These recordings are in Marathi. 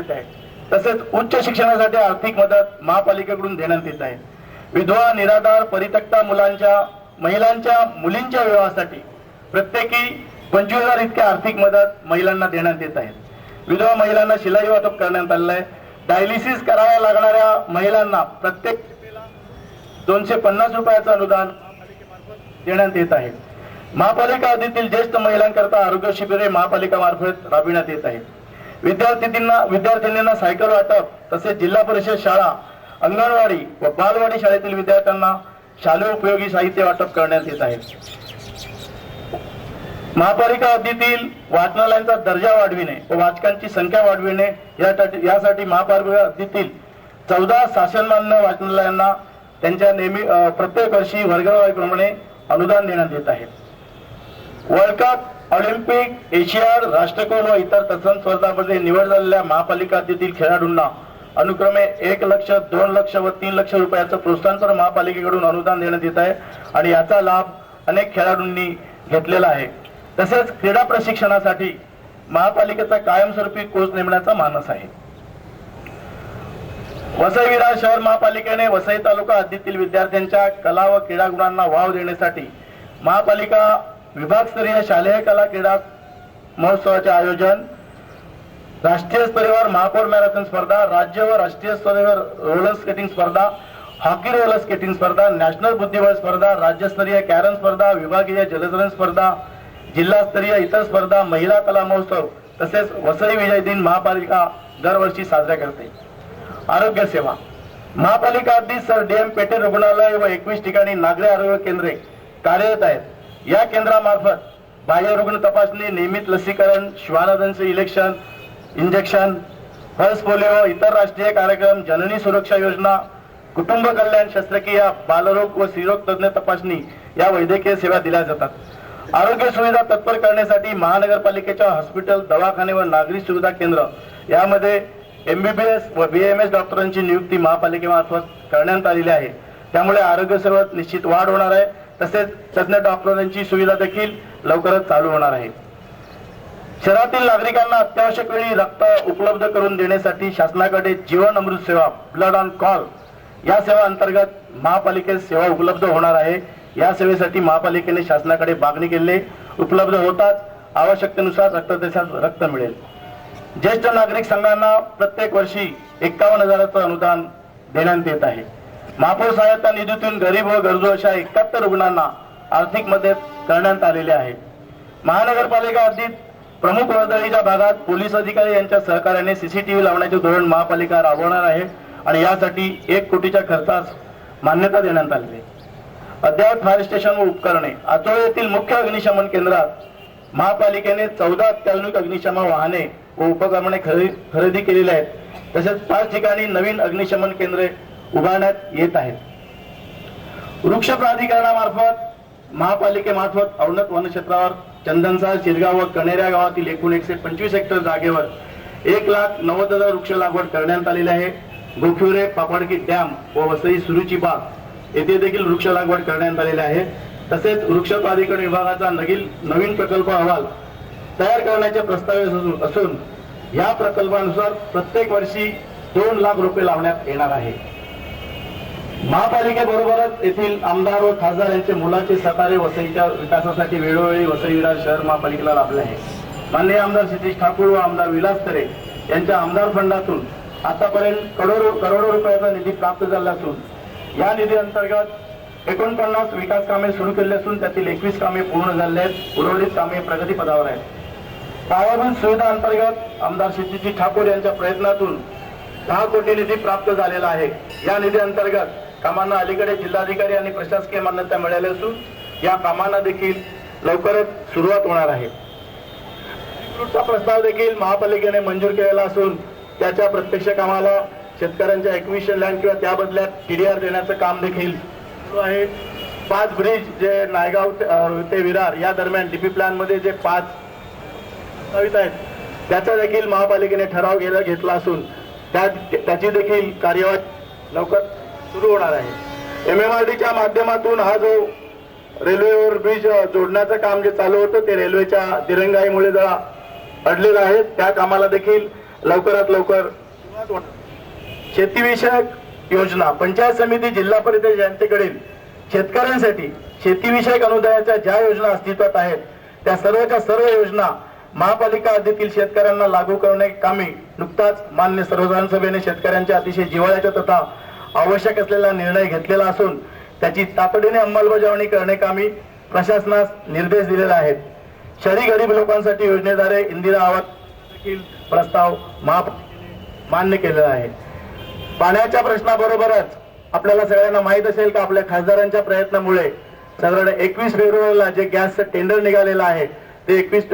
आहे। तसेच उच्च शिक्षणासाठी आर्थिक मदत महापालिकेकडून देण्यात येत आहे। विधवा, निराधार, परित्यक्ता महिलांच्या मुलींच्या विवाहासाठी प्रत्येकी 25,000 इतकी आर्थिक मदत महिलांना देण्यात येत आहे। विधवा महिलांना शिलाई वाटप करण्यात आले आहे। डायलिसिस कराव्या लागणाऱ्या महिलांना प्रत्येक 250 रुपयाचं अनुदान देण्यात येत आहे। महापालिका हद्दीतील ज्येष्ठ महिलांकरता आरोग्य शिबिरे महापालिका मार्फत राबविण्यात येत आहेत। विद्यार्थिनींना सायकल वाटप तसेच जिल्हा परिषद शाळा, अंगणवाडी व बालवाडी शाळेतील विद्यार्थ्यांना शालेय उपयोगी साहित्य वाटप करण्यात येत आहे। महापालिका हद्दीतील वाचनालयांचा दर्जा वाढविणे व वाचकांची संख्या वाढविणे यासाठी महापालिका हद्दीतील 14 शासनमान्य वाचनालयांना त्यांच्या प्रत्येक वर्षी वर्गवारीप्रमाणे अनुदान देण्यात येत आहे। वर्ल्ड कप, ऑलिम्पिक, एशियाड, राष्ट्रकुल व इतर तत्सम स्पर्धांमध्ये निवड झालेल्या महापालिका हद्दीतील खेळाडूंना अनुक्रमे 1 लाख, 2 लाख व 3 लाख रुपयाचं प्रोत्साहनपर महापालिकेकडून अनुदान देण्यात येत आहे आणि याचा लाभ अनेक खेळाडूंनी घेतलेला आहे। तसेच क्रीडा प्रशिक्षणासाठी महापालिकेचा कायमस्वरूपी कोच नेमण्याचा मानस आहे। वसई विरार शहर महापालिकेने वसई तालुका हद्दीतील विद्यार्थ्यांच्या कला व क्रीडा गुणांना वाव देण्यासाठी महापालिका विभागस्तरीय शालेय कला क्रीडा महोत्सवाचे आयोजन, राष्ट्रीय स्तरावर महापौर मॅरेथॉन स्पर्धा, राज्य व राष्ट्रीय स्तरावर रोलर स्केटिंग स्पर्धा, हॉकी रोलर स्केटिंग स्पर्धा, नॅशनल बुद्धिबळ स्पर्धा, राज्यस्तरीय कॅरम स्पर्धा, विभागीय जलतरण स्पर्धा, जिल्हास्तरीय इतर स्पर्धा, महिला कला महोत्सव तसेच वसई विजय दिन महापालिका दरवर्षी साजरा करते। आरोग्य सेवा महापालिका हद्दीत सर DM पेटे रुग्णालय व 21 ठिकाणी नागरी आरोग्य केंद्रे कार्यरत आहेत। या केंद्रामार्फत बाह्य रुग्ण तपासणी, नियमित लसीकरण, श्वानदंश इंजेक्शन, पल्स पोलिओ, इतर राष्ट्रीय कार्यक्रम, जननी सुरक्षा योजना, कुटुंब कल्याण शस्त्रक्रिया, बालरोग व स्त्रीरोग तज्ञ तपासणी या वैद्यकीय सेवा दिल्या जातात। आरोग्य सुविधा तत्पर करण्यासाठी महानगरपालिकेच्या हॉस्पिटल, दवाखाने व नागरी सुविधा केंद्र यामध्ये MBBS व BAMS डॉक्टरांची नियुक्ती महापालिकेमार्फत करण्यात आलेली आहे। त्यामुळे आरोग्य सेवेत निश्चित वाढ होणार आहे। तसेच तज्ञ डॉक्टरांची सुविधा देखील लवकरच चालू होणार आहे। शहरातील नागरिकांना अत्यावश्यक वेळी रक्त उपलब्ध करून देण्यासाठी शासनाकडे जीवन अमृत सेवा, ब्लड ऑन कॉल या सेवा अंतर्गत महापालिकेत सेवा उपलब्ध होणार आहे। या सेवेसाठी महापालिकेने शासनाकडे मागणी केली, उपलब्ध होताच आवश्यकतेनुसार रक्त मिळेल। ज्येष्ठ नागरिक संघांना प्रत्येक वर्षी 51,000चं अनुदान देण्यात येत आहे। महापौर सहायता निधीतून गरीब व गरजू अशा 71 रुग्णांना आर्थिक मदत करण्यात आलेली आहे। महानगरपालिका हद्दीत प्रमुख वर्दळीच्या भागात पोलीस अधिकारी यांच्या सहकार्याने CCTV लावण्याचे धोरण महापालिका राबवणार आहे आणि यासाठी 1 कोटीच्या खर्चास मान्यता देण्यात आली आहे। अद्ययावत फायर स्टेशन व उपकरणे आचोळे येथील मुख्य अग्निशमन केंद्रात महापालिकेने 14 अत्याधुनिक अग्निशमन वाहने व उपकरणे खरेदी केलेली आहेत। तसेच 5 ठिकाणी नवीन अग्निशमन केंद्रे उभारण्यात येत आहेत। वृक्ष प्राधिकरणामार्फत महापालिकेमार्फत औंढत वनक्षेत्रावर चंदनसार, शिरगाव व कणेऱ्या गावातील एकूण 125 हेक्टर जागेवर 1,90,000 वृक्ष लागवड करण्यात आलेली आहे। गोखुरे, पापडकी डॅम व वसई सुरुची बाग येथे देखील वृक्ष लागवड करण्यात आलेली आहे। तसेच वृक्ष प्राधिकरण विभागाचा नवीन प्रकल्प अहवाल तयार करण्याचे प्रस्ताव असून या प्रकल्पानुसार प्रत्येक वर्षी 2 लाख रुपये लावण्यात येणार आहे। महापालिकेबरोबरच येथील आमदार व खासदार यांचे मुलाचे सहकार्य वसईच्या विकासासाठी वेळोवेळी वसई विरार शहर महापालिकेला लाभले आहे। माननीय आमदार सतीश ठाकूर व आमदार विलास तरे यांच्या आमदार फंडातून आतापर्यंत करोडो रुपयाचा निधी प्राप्त झाला असून या निधी अंतर्गत 49 विकास कामे सुरू केली असून त्यातील 21 कामे पूर्ण झाले आहेत। उर्वरित कामे प्रगतीपथावर आहेत। पायाभूत सुविधा अंतर्गत आमदार सतीश ठाकूर यांच्या प्रयत्नातून 10 कोटी निधी प्राप्त झालेला आहे। या निधी अंतर्गत कामांना अलीकडे जिल्हाधिकारी आणि प्रशासकीय मान्यता मिळाली असून या कामांना देखील लवकरच सुरुवात होणार आहे। चा प्रस्ताव देखील महापालिकेने मंजूर केलेला असून त्याच्या प्रत्यक्ष कामाला शेतकऱ्यांच्या एक्विशन लँड किंवा त्या बदल्यात TDR देण्याचं काम देखील सुरू आहे। 5 ब्रिज जे नायगाव ते विरार या दरम्यान DP प्लॅन मध्ये जे 5 प्रस्तावित आहेत त्याचा देखील महापालिकेने ठराव घेतला असून त्याची देखील कार्यवाही लवकर सुरू होणार आहे। MMRDच्या माध्यमातून हा जो रेल्वेवर ब्रिज जोडण्याचं काम जे चालू होतं ते रेल्वेच्या दिरंगाईमुळे जरा अडलेलं आहे। त्या कामाला देखील लवकरात लवकर सुरुवात होणार. शेतीविषयक योजना पंचायत समिती जिल्हा परिषद यांच्याकडील शेतकऱ्यांसाठी शेतीविषयक अनुदानाच्या ज्या योजना अस्तित्वात आहेत त्या सर्वच्या सर्व योजना महापालिका हद्दीतील शेतकऱ्यांना लागू करणे कामी नुकताच मान्य सर्वसाधारण सभेने शेतकऱ्यांच्या अतिशय जिव्हाळ्याचा तथा आवश्यक असलेला निर्णय घेतलेला असून त्याची तातडीने अंमलबजावणी करणे कामी प्रशासनास निर्देश दिलेले आहेत. शहरी गरीब लोकांसाठी योजनेद्वारे इंदिरा आवास देखील प्रस्ताव महापालिकेने मान्य केलेला आहे. पाण्याच्या प्रश्नाबरोबरच आपल्याला सगळ्यांना माहित असेल का आपल्या खासदारांच्या प्रयत्नामुळे साधारण 21 फेब्रुवारीला जे गॅसचं टेंडर निघालेलं आहे ते 21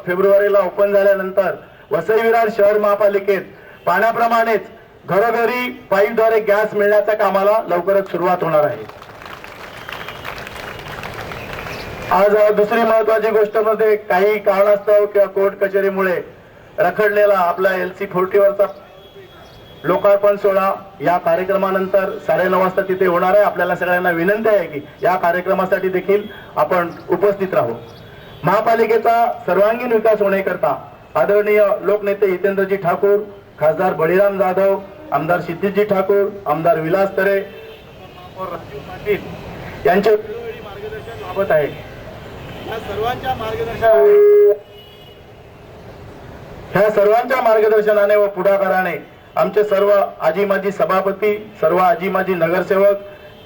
फेब्रुवारीला ओपन झाल्यानंतर वसई विरार शहर महापालिकेत पाण्याप्रमाणेच घरोघरी पाईपद्वारे गॅस मिळण्याच्या कामाला लवकरच सुरुवात होणार आहे. आज दुसरी महत्वाची गोष्ट मध्ये काही कारणास्तव किंवा कोर्ट कचेरीमुळे रखडलेला आपला LC40 वरचा लोकार्पण सोहळा या कार्यक्रमानंतर 9:30 वाजता तिथे होणार आहे. आपल्याला सगळ्यांना विनंती आहे की या कार्यक्रमासाठी देखील आपण उपस्थित राहू. महापालिकेचा सर्वांगीण विकास होण्याकरता आदरणीय लोकनेते हितेंद्रजी ठाकूर, खासदार बळीराम जाधव, आमदार क्षितिजजी ठाकूर, आमदार विलास तरे, राजीव पाटील यांचे मार्गदर्शन लाभत आहे. ह्या सर्वांच्या मार्गदर्शनाने व पुढाकाराने आमचे सर्व आजी माजी सभापती, सर्व आजी माजी नगरसेवक,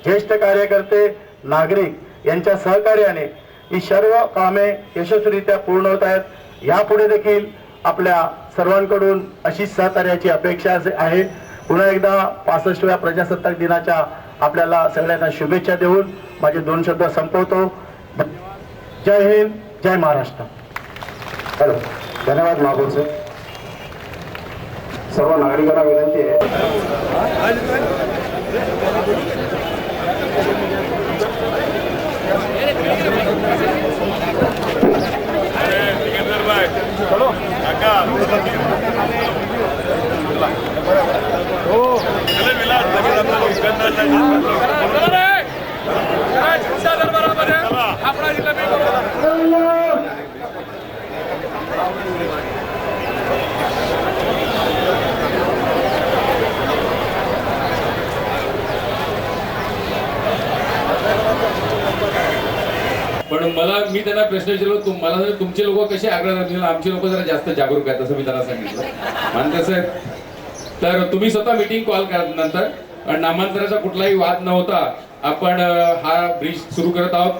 ज्येष्ठ कार्यकर्ते, नागरिक यांच्या सहकार्याने ही सर्व कामे यशस्वीरित्या पूर्ण होत आहेत. यापुढे देखील आपल्या सर्वांकडून अशी सहकार्याची अपेक्षा आहे. पुन्हा एकदा 65व्या प्रजासत्ताक दिनाच्या आपल्याला सगळ्यांना शुभेच्छा देऊन माझे 2 शब्द संपवतो. जय हिंद, जय महाराष्ट्र. हॅलो, धन्यवाद महापौर सर. सर्व नागरिकांना विनंती आहे पण मी त्यांना प्रश्न विचारलो, मला तुमचे लोक कसे आग्रह करतील, आमचे लोक जरा जास्त जागरूक आहेत असं मी त्यांना सांगितलं. मानकर साहेब, तर तुम्ही स्वतः मीटिंग कॉल करा नंतर. नामांतराचा कुठलाही वाद न होता आपण हा ब्रिज सुरू करत आहोत.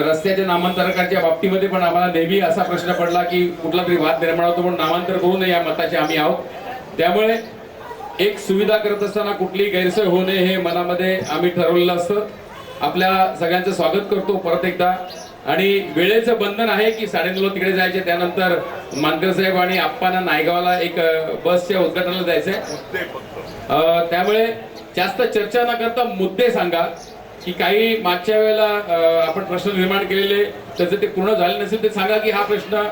रस्त्याच्या नामांतरकाच्या बाबतीमध्ये पण आम्हाला नेहमी असा प्रश्न पडला की कुठला तरी वाद निर्माण होतो, पण नामांतर करू नये या मताचे आम्ही आहोत. त्यामुळे एक सुविधा करत असताना कुठली गैरसोय होऊ नये हे मनामध्ये आम्ही ठरवलेलं असतं. आपल्या सगळ्यांचं स्वागत करतो परत एकदा. आणि वेळेचं बंधन आहे की 9:30 तिकडे जायचे, त्यानंतर मानकर साहेब आणि आप्पांना नायगावला एक बसच्या उद्घाटनाला जायचंय. त्यामुळे जास्त चर्चा न करता मुद्दे सांगा की काही मागच्या वेळेला आपण प्रश्न निर्माण केलेले त्याचे ते पूर्ण झाले नसेल ते सांगा की हा प्रश्न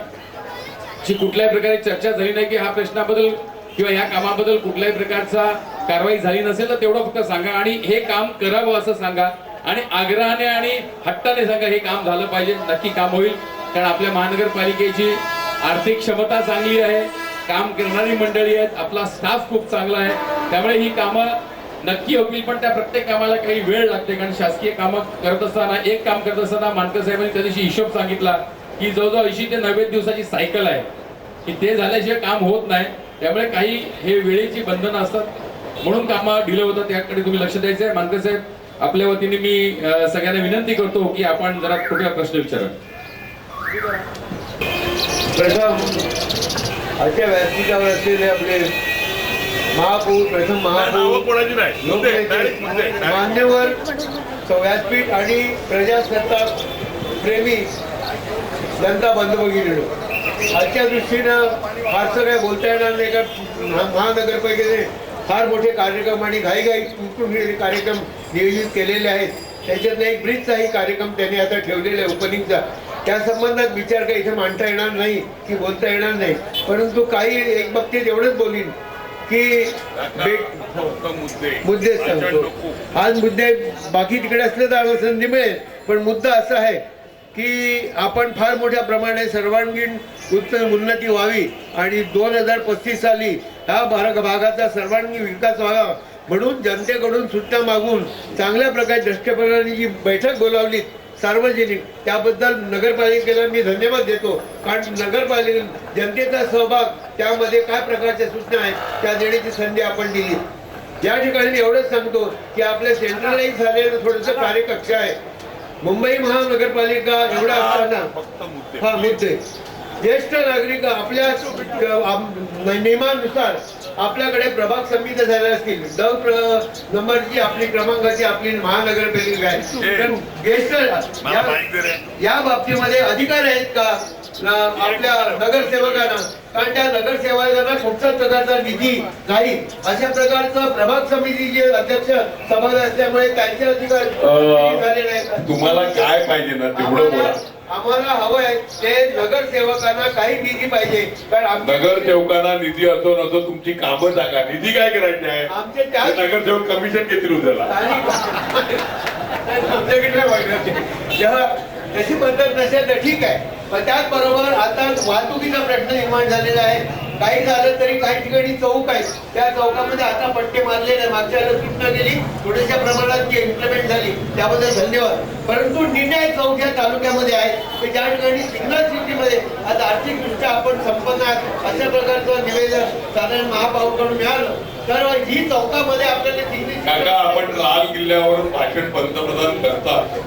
ची कुठल्याही प्रकारे चर्चा झाली नाही, की हा प्रश्नाबद्दल किंवा या कामाबद्दल कुठल्याही प्रकारचा कारवाई झाली नसेल तर तेवढं फक्त सांगा आणि हे काम करावं असं सांगा. आणि आग्रहाने आणि हट्टाने सांगा हे काम झालं पाहिजे. नक्की काम होईल, कारण आपल्या महानगरपालिकेची आर्थिक क्षमता चांगली आहे, काम करणारी मंडळी आहेत, आपला स्टाफ खूप चांगला आहे. त्यामुळे ही कामं नक्की होतील, पण त्या प्रत्येक कामाला काही वेळ लागते. कारण शासकीय कामं करत असताना एक काम करत असताना मानकर साहेबांनी त्या दिवशी हिशोब सांगितला की जवळजवळ 80 ते 90 दिवसाची सायकल आहे की ते झाल्याशिवाय काम होत नाही. त्यामुळे काही हे वेळेची बंधनं असतात, म्हणून कामं डिले होतात. त्याकडे तुम्ही लक्ष द्यायचं आहे. मानकर साहेब, आपल्या वतीने मी सगळ्यांना विनंती करतो की आपण जरा कुठला प्रश्न विचारा. प्रथम अशा व्यासपीठावर असलेले आपले महापौर, प्रथम महापौर, मान्यवर व्यासपीठ आणि प्रजासत्ताक प्रेमी जनता बंधू भगिनींनो, आजच्या दृष्टीनं फारसं काय बोलता येणार नाही का. महानगरपालिकेने फार मोठे कार्यक्रम आणि घाईघाई तुटून कार्यक्रम नियोजित केलेले आहेत. त्याच्यातला एक ब्रिजचाही कार्यक्रम त्यांनी आता ठेवलेला आहे ओपनिंगचा. त्या संबंधात विचार काही इथे मांडता येणार नाही की बोलता येणार नाही, परंतु काही एक बाबतीत एवढंच बोलीन की मुद्दे सांगतो. आज मुद्दे बाकी तिकडे असले तर संधी मिळेल, पण मुद्दा असा आहे की आपण फार मोठ्या प्रमाणे सर्वांगीण उन्नती व्हावी आणि 2035 साली ह्या भागाचा सर्वांगीण विकास व्हावा म्हणून जनतेकडून सूचना मागून चांगल्या प्रकारे दृष्टीप्रमाणे जी बैठक बोलावली सार्वजनिक, त्याबद्दल नगरपालिकेला मी धन्यवाद देतो. कारण नगरपालिका जनतेचा सहभाग त्यामध्ये काय प्रकारच्या सूचना आहेत त्या देण्याची संधी आपण दिली. या ठिकाणी एवढंच सांगतो की आपल्या सेंट्रलाइज झालेलं थोडंसं कार्यकक्ष आहे. मुंबई महानगरपालिका एवढा असताना हा मुद्दे ज्येष्ठ नागरिक आपल्या नियमानुसार आपल्याकडे प्रभाग समिती झाल्या असतील, 10 नंबरची आपली क्रमांकाची आपली महानगरपालिका आहे. तर ज्येष्ठ या बाबतीमध्ये अधिकार आहेत का आपल्या नगरसेवकांना? कारण त्या नगरसेवकांना कुठल्याच प्रकारचा निधी नाही अशा प्रकारचं प्रभाग समितीचे अध्यक्ष सभासद असल्यामुळे त्यांचे अधिकार झाले नाही. तुम्हाला काय पाहिजे ना तेवढं बोला. आम्हाला हवं आहे ते नगरसेवकांना काही निधी पाहिजे. कारण नगरसेवकांना निधी असो नसो तुमची कामं सांगा, निधी काय करायचे आहे? आमचे त्या नगरसेवक कमिशन घेतील उद्याला. जेव्हा तशी पद्धत नसेल तर ठीक आहे, पण त्याचबरोबर आता वाहतुकीचा प्रश्न निर्माण झालेला आहे. काही झालं तरी काही ठिकाणी चौक आहे, त्या चौकामध्ये आता पट्टे मारलेले, मागच्या वेळेला सूचना केली, थोड्याशा प्रमाणात ती इम्प्लिमेंट झाली, त्याबद्दल धन्यवाद. परंतु निर्णय चौक या तालुक्यामध्ये आहे की ज्या ठिकाणी सिग्नल सिटीमध्ये आता आर्थिकदृष्ट्या आपण संपन्न आहात अशा प्रकारचं निवेदन साधारण महापौरकडून मिळालं. तर ही चौकामध्ये आपल्याला काका आपण लाल किल्ल्यावर भाषण पंतप्रधान करतात.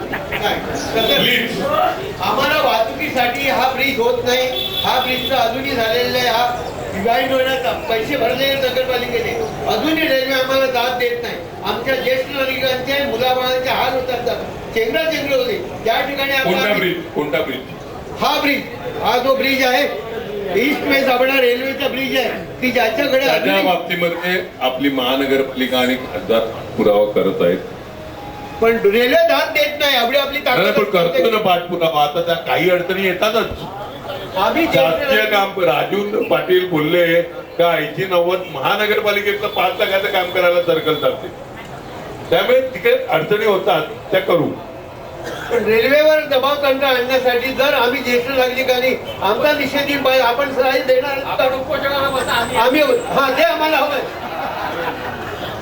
प्लीज आम्हाला वाहतुकीसाठी हा ब्रिज होत नाही. हा ब्रिजचा अजूनही झालेला आहे. हा डिझाईन होण्याचा पैसे भरलेले नगरपालिकेने, अजूनही रेल्वे आम्हाला दाद देत नाही. आमच्या ज्येष्ठ नागरिकांचे मुलाबाळांचे हाल होतात, चेंगराचेंगरी होते. त्या ठिकाणी कोणता ब्रिज? हा ब्रिज, हा जो ब्रिज आहे ईस्ट में जाणारा रेल्वेचा ब्रिज आहे की ज्याच्याकडे त्या बाबतीमध्ये आपली महानगरपालिका आणि खासदार पुरावा करत आहेत. पण रेल्वे दाद देत नाही. आपली पण करतो ना पाठपुरावा. आता त्या काही अडचणी येतातच. आम्ही शासकीय काम राजू पाटील बोलले का 80-90 महानगरपालिकेतलं 5 लाखाचं काम करायला सर्कल चालते. त्यामुळे तिकडे अडचणी होतात, त्या करू. पण रेल्वेवर दबाव तंत्र आणण्यासाठी जर आम्ही ज्येष्ठ नागरिकांनी आमचा निषेधी आपण सहाय्य देणार आम्ही हा ते आम्हाला हवंय.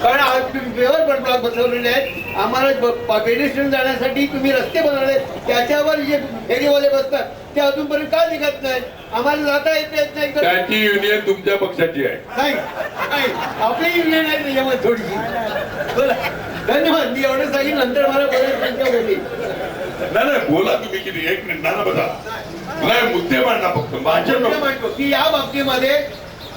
कारण आज पेवर ब्लॉक बसवलेले आहेत. आम्हाला पेडेस्ट्रियन जाण्यासाठी तुम्ही रस्ते बनवले, त्याच्यावर जे फेरीवाले बसतात ते अजूनपर्यंत का निघत नाही? आम्हाला जाता येत नाही. त्याची युनियन तुमच्या पक्षाची आहे. नाही आपली युनियन आहे त्याच्यामध्ये थोडीशी. बोला. धन्यवाद. मी एवढं सांगेन, नंतर मला बरेच संख्या बोलली. नाही बोला तुम्ही किती एक मिनिट ना बघा. नाही मुद्दे मांडा फक्त भाषण मांडतो की या बाबतीमध्ये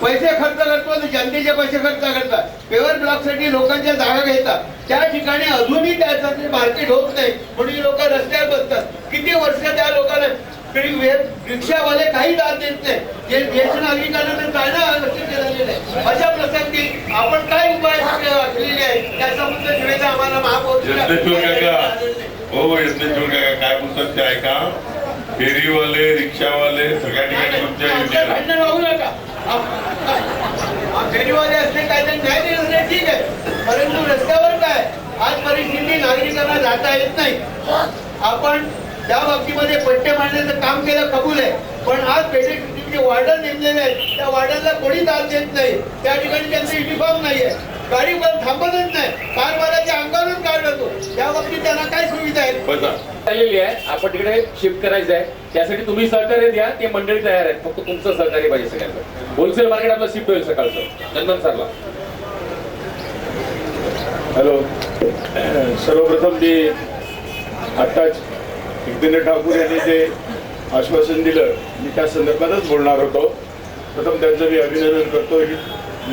पैसे खर्च करतो, जनतेचे पैसे खर्च करतात, पेवर ब्लॉक साठी लोकांच्या जागा घेतात. त्या ठिकाणी अजूनही त्यासाठी मार्केट होत नाही म्हणून लोक रस्त्यावर बसतात. किती वर्ष त्या लोकांना रिक्षावाले काही दाद देत नाही. जे ज्येष्ठ नागरिकांना चालणं झालेलं आहे. अशा प्रसंगी आपण काय उपाय असलेले आहे त्याच्याबद्दल निवेदन आम्हाला महापौर हो यज्ञेश्वर काय बोलतात ते ऐका. फेरीवाले रिक्षावाले सगळ्या ठिकाणी तुमच्या युनियन वाहू नका. फेरीवाले असले काहीतरी न्याय देण्यासाठी ठीक आहे, परंतु रस्त्यावर काय आज परिस्थिती नागरिकांना जाता येत नाही. आपण त्या बाबतीमध्ये पट्टे मारण्याचं काम केलं कबूल आहे, पण आज पेटेचे वॉर्डर नेमलेले आहेत, त्या वॉर्डरला कोणी दाद देत नाही. त्या ठिकाणी त्यांचं युनिफॉर्म नाहीये, गाडी पण थांबतच नाही, कारवाल्याच्या अंगावरून कार जातो. त्या बाबतीत त्यांना काय सुविधा आहेत आलेली आहे. आपण तिकडे शिफ्ट करायचं आहे, त्यासाठी तुम्ही सहकार्य द्या. ते मंडळी तयार आहेत, फक्त तुमचं सहकार्य पाहिजे सगळ्यांना. होलसेल मार्केट आपलं शिफ्ट होईल सकाळचं. चंदन सरला. हॅलो. सर्वप्रथम मी आत्ताच एकदिन ठाकूर यांनी जे आश्वासन दिलं मी त्या संदर्भातच बोलणार होतो. प्रथम त्यांचं मी अभिनंदन करतो की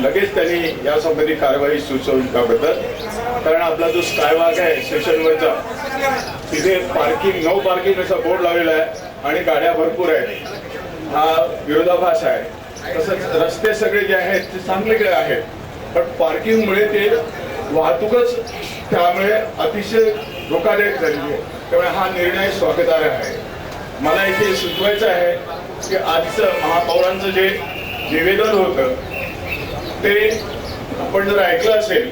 लगेच त्यांनी यासंबंधी कारवाई सुचवली त्याबद्दल. कारण आपला जो स्कायवॉक आहे स्टेशनवरचा, तिथे पार्किंग नो पार्किंग असा बोर्ड लावलेला आहे आणि गाड्या भरपूर आहेत. हा विरोधाभास आहे. तसंच रस्ते सगळे जे आहेत ते चांगले आहेत, पण पार्किंगमुळे ते वाहतूकच त्यामुळे अतिशय धोकादायक झालेली आहे. त्यामुळे हा निर्णय स्वागतार्ह आहे. मला इथे सुचवायचं आहे की आजचं महापौरांचं जे निवेदन होतं ते आपण जर ऐकलं असेल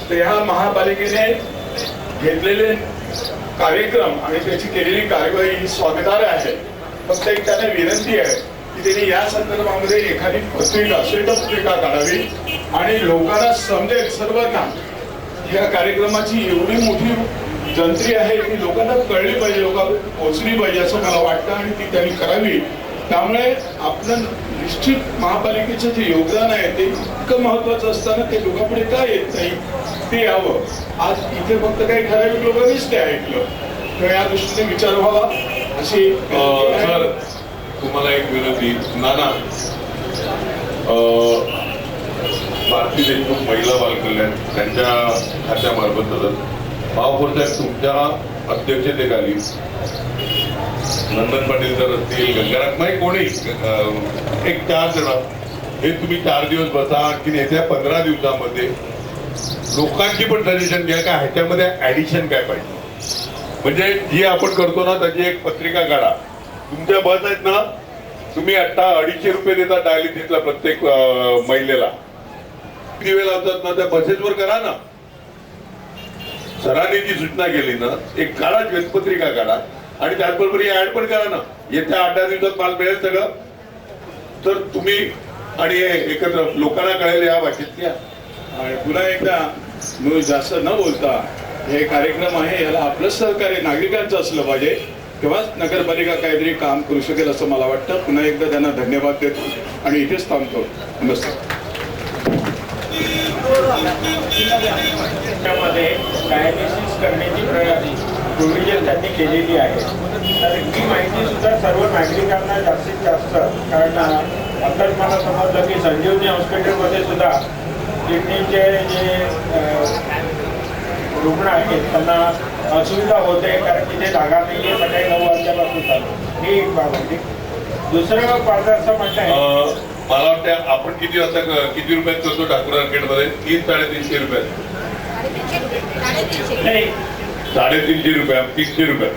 तर ह्या महापालिकेने घेतलेले कार्यक्रम आणि त्याची केलेली कार्यवाही ही स्वागतार्ह आहे. फक्त एक त्यांना विनंती आहे की त्यांनी या संदर्भामध्ये एखादी पत्रिका श्वेतपत्रिका काढावी आणि लोकांना समजेल सर्वांना या कार्यक्रमाची एवढी मोठी जंत्री आहे ती लोकांना कळली पाहिजे, लोकांना पोहोचली पाहिजे असं मला वाटतं आणि ती त्यांनी करावी. त्यामुळे आपलं निश्चित महापालिकेचं जे योगदान आहे ते इतकं महत्वाचं असताना ते लोकांपुढे का येत नाही ते यावं. आज इथे फक्त काही ठराविक लोकांनीच ते ऐकलं, तर या दृष्टीने विचार व्हावा अशी सर तुम्हाला एक विनंती. नाना भारती देशमुख महिला बालकल्याण त्यांच्या खात्यामार्फत महापौरच्या तुमच्या अध्यक्षतेखाली नंदन पाटील सर असतील, गंगाराम कोणी एक 4 जण हे तुम्ही 4 दिवस बसा. आणखी येत्या 15 दिवसामध्ये लोकांची पण सजेशन घ्या का ह्याच्यामध्ये ऍडिशन काय पाहिजे. म्हणजे जी आपण करतो ना त्याची एक पत्रिका काढा. तुमच्या बस आहेत ना, तुम्ही आता 250 रुपये देता डायलिसिसला प्रत्येक महिलेला. दिवे लावतात ना त्या बसेसवर करा ना. सरांनी जी सूचना केली ना एक काढा, श्वेतपत्रिका काढा आणि त्याचबरोबर ऍड पण करा ना. येत्या 8-10 दिवसात माल मिळेल सगळं, तर तुम्ही आणि एकत्र लोकांना कळेल या भाषेत घ्या. आणि पुन्हा एकदा मी जास्त न बोलता हे कार्यक्रम आहे याला आपलं सहकार्य नागरिकांचं असलं पाहिजे, तेव्हाच नगरपालिका काहीतरी काम करू शकेल असं मला वाटतं. पुन्हा एकदा त्यांना धन्यवाद देतो आणि इथेच थांबतो. नमस्कार. त्यामध्ये डायलिसिस करण्याची प्रोव्हिजन त्यांनी केलेली आहे. तर ही माहिती सुद्धा सर्व नागरिकांना जास्तीत जास्त, कारण आताच मला समजलं की संजीवनी हॉस्पिटलमध्ये सुद्धा किडनीचे जे रुग्ण आहेत त्यांना असुविधा होते, कारण तिथे जागा नाही आहे. सकाळी 9 वाजल्यापासून चालू ही एक बाब होती. दुसरं माझं असं म्हणणं आहे, मला वाटतं आपण किती वाजता किती रुपयात करतो ठाकूर मार्केटमध्ये? 300-350 रुपयात. नाही 350 रुपये 300 रुपये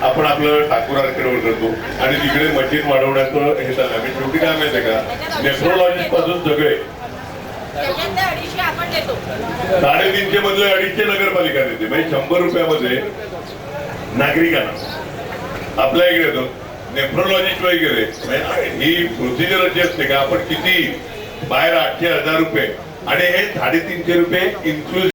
आपण आपलं ठाकूर मार्केटवर करतो. आणि तिकडे मशीन वाढवण्याचं हे चाललं. म्हणजे शेवटी काय माहितीये का, नेफ्रोलॉजिस्ट पासून सगळे 350 मधले 250 नगरपालिका देते. म्हणजे 100 रुपयामध्ये नागरिकांना आपल्या इकडे येतो. नेफ्रोलॉजिस्ट वगैरे ही प्रोसिजर अशी असते का आपण किती बाहेर 800-1000 रुपये आणि हे 350 रुपये इन्क्लुझिव्ह